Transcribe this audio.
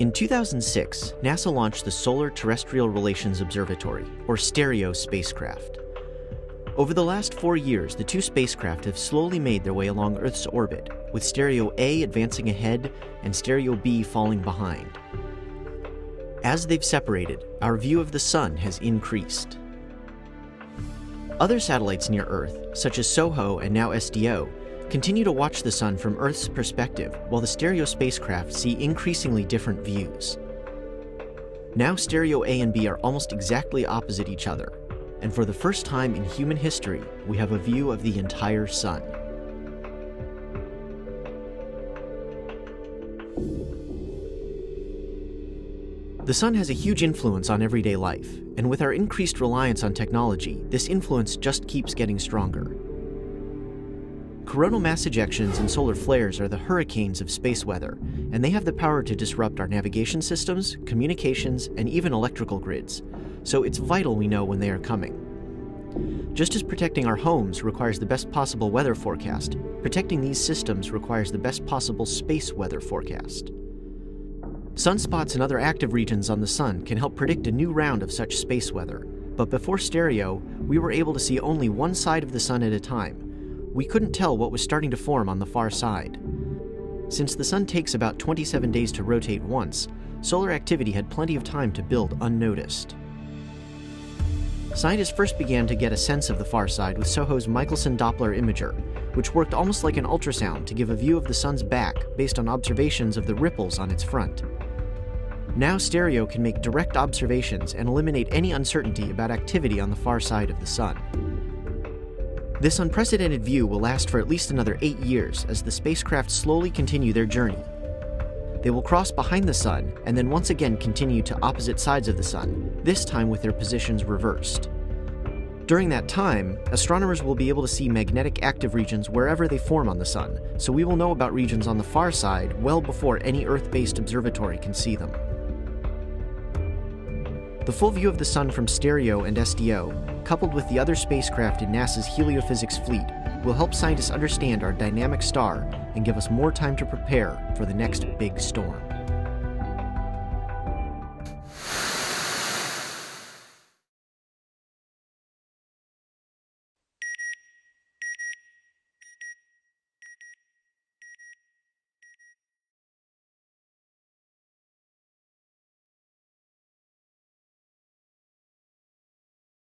In 2006, NASA launched the Solar Terrestrial Relations Observatory, or STEREO spacecraft. Over the last 4 years, the two spacecraft have slowly made their way along Earth's orbit, with STEREO A advancing ahead and STEREO B falling behind. As they've separated, our view of the Sun has increased. Other satellites near Earth, such as SOHO and now SDO, continue to watch the Sun from Earth's perspective, while the STEREO spacecraft see increasingly different views. Now STEREO A and B are almost exactly opposite each other, and for the first time in human history, we have a view of the entire Sun. The Sun has a huge influence on everyday life, and with our increased reliance on technology, this influence just keeps getting stronger. Coronal mass ejections and solar flares are the hurricanes of space weather, and they have the power to disrupt our navigation systems, communications, and even electrical grids, so it's vital we know when they are coming. Just as protecting our homes requires the best possible weather forecast, protecting these systems requires the best possible space weather forecast. Sunspots and other active regions on the Sun can help predict a new round of such space weather, but before STEREO, we were able to see only one side of the Sun at a time. We couldn't tell what was starting to form on the far side. Since the Sun takes about 27 days to rotate once, solar activity had plenty of time to build unnoticed. Scientists first began to get a sense of the far side with SOHO's Michelson Doppler imager, which worked almost like an ultrasound to give a view of the Sun's back based on observations of the ripples on its front. Now STEREO can make direct observations and eliminate any uncertainty about activity on the far side of the Sun. This unprecedented view will last for at least another 8 years as the spacecraft slowly continue their journey. They will cross behind the Sun and then once again continue to opposite sides of the Sun, this time with their positions reversed. During that time, astronomers will be able to see magnetic active regions wherever they form on the Sun, so we will know about regions on the far side well before any Earth-based observatory can see them. The full view of the Sun from STEREO and SDO, coupled with the other spacecraft in NASA's heliophysics fleet, will help scientists understand our dynamic star and give us more time to prepare for the next big storm.